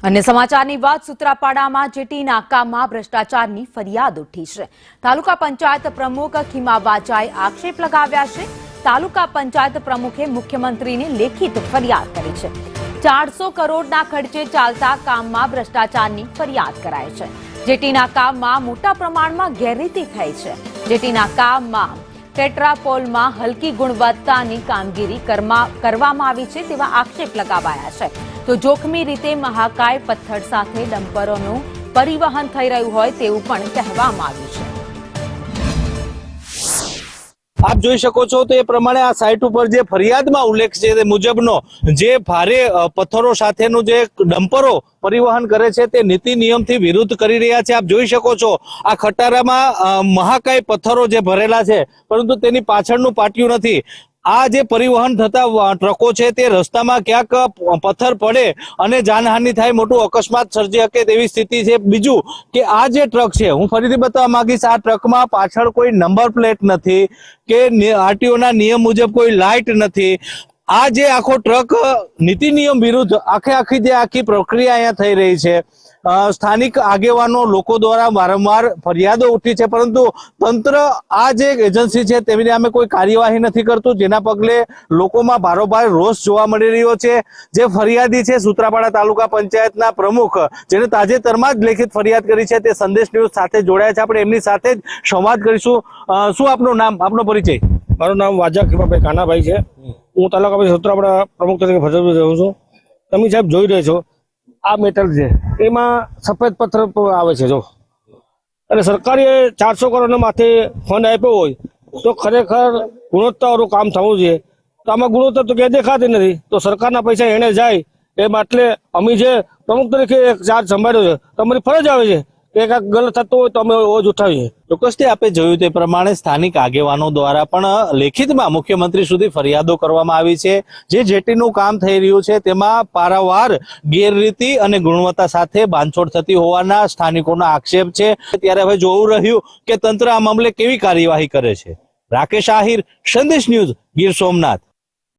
અને સમાચારની વાત સૂત્રાપાડામાં જેટી નાકામાં ભ્રષ્ટાચારની ફરિયાદ ઉઠી છે। તાલુકા પંચાયત પ્રમુખ ખીમા વાજાએ આક્ષેપ લગાવ્યા છે। તાલુકા પંચાયત પ્રમુખે મુખ્યમંત્રીને લેખિત ફરિયાદ કરી છે। 400 કરોડના ખર્ચે ચાલતા કામમાં ભ્રષ્ટાચારની ફરિયાદ કરાઈ છે। જેટીના કામમાં મોટા પ્રમાણમાં ગેરરીતિ થઈ છે। જેટીના કામમાં ટેટ્રાપોલમાં હલકી ગુણવત્તાની કામગીરી કરવામાં આવી છે તેવા આક્ષેપ લગાવાયા છે। તો જોખમી રીતે મહાકાય પથ્થર સાથે ડમ્પરોનું પરિવહન થઈ રહ્યું હોય તેવું પણ કહેવામાં આવ્યું છે। આપ જોઈ શકો છો તો એ પ્રમાણે આ સાઇટ ઉપર જે ફરિયાદમાં ઉલ્લેખ છે તે મુજબનો જે ભારે પથ્થરો સાથેનું જે ડમ્પરો પરિવહન કરે છે તે નીતિ નિયમથી વિરુદ્ધ કરી રહ્યા છે। આપ જોઈ શકો છો આ ખટારામાં મહાકાય પથ્થરો જે ભરેલા છે પરંતુ તેની પાછળનું પાટિયું નથી। આ જે પરિવહન થતા ટ્રકો છે તે રસ્તામાં ક્યાંક પથ્થર પડે અને જાનહાનિ થાય, મોટું અકસ્માત સર્જી શકે તેવી સ્થિતિ છે। બીજું કે આ જે ટ્રક છે, હું ફરીથી બતાવવા માંગીશ, આ ટ્રકમાં પાછળ કોઈ નંબર પ્લેટ નથી કે આરટીઓના નિયમ મુજબ કોઈ લાઇટ નથી। આ જે આખો ટ્રક નીતિ નિયમ વિરુદ્ધ આખી પ્રક્રિયા અહીંયા થઈ રહી છે। સ્થાનિક આગેવાનો લોકો દ્વારા વારંવાર ફરિયાદો ઉઠી છે પરંતુ તંત્ર આ જે એજન્સી છે તેની સામે કોઈ કાર્યવાહી નથી કરતું, જેના પગલે લોકોમાં ભારોભાર રોષ જોવા મળી રહ્યો છે। જે ફરિયાદી છે સૂત્રાપાડા તાલુકા પંચાયતના પ્રમુખ, જેને તાજેતરમાં જ લેખિત ફરિયાદ કરી છે, તે સંદેશ ન્યૂઝ સાથે જોડાયા છે। આપણે એમની સાથે જ સંવાદ કરીશું। શું આપનું નામ, આપનો પરિચય? મારું નામ વાજા ખીમાભાઈ કાનાભાઈ છે। હું તાલુકા પંચાયત સૂત્રાપાડા પ્રમુખ તરીકે ફરજ રહું છું। તમે સાહેબ જોઈ રહ્યા છો આ મેટલ છે, એમાં સફેદ પથ્થર આવે છે જો, અને સરકારે 400 કરોડ માથે ફંડ આપ્યો હોય તો ખરેખર ગુણવત્તાવાળું કામ થવું જોઈએ। તો આમાં ગુણવત્તા તો ક્યાંય દેખાતી નથી, તો સરકારના પૈસા એને જાય એ માટે અમે જે પ્રમુખ તરીકે એક ચાર્જ સંભાળ્યો છે તો અમારી ફરજ આવે છે કે કાંઈક ગલત થતું હોય તો અમે ઓજ ઉઠાવીએ। ચોક્કસથી આપે જોયું તે પ્રમાણે સ્થાનિક આગેવાનો દ્વારા પણ લેખિતમાં મુખ્યમંત્રી સુધી ફરિયાદો કરવામાં આવી છે। જે જેટીનું કામ થઈ રહ્યું છે તેમાં પારાવાર ગેરરીતિ અને ગુણવત્તા સાથે બાંધછોડ થતી હોવાના સ્થાનિકોનો આક્ષેપ છે। ત્યારે હવે જોવું રહ્યું કે તંત્ર આ મામલે કેવી કાર્યવાહી કરે છે। રાકેશ આહિર, સંદેશ ન્યૂઝ, ગીર સોમનાથ।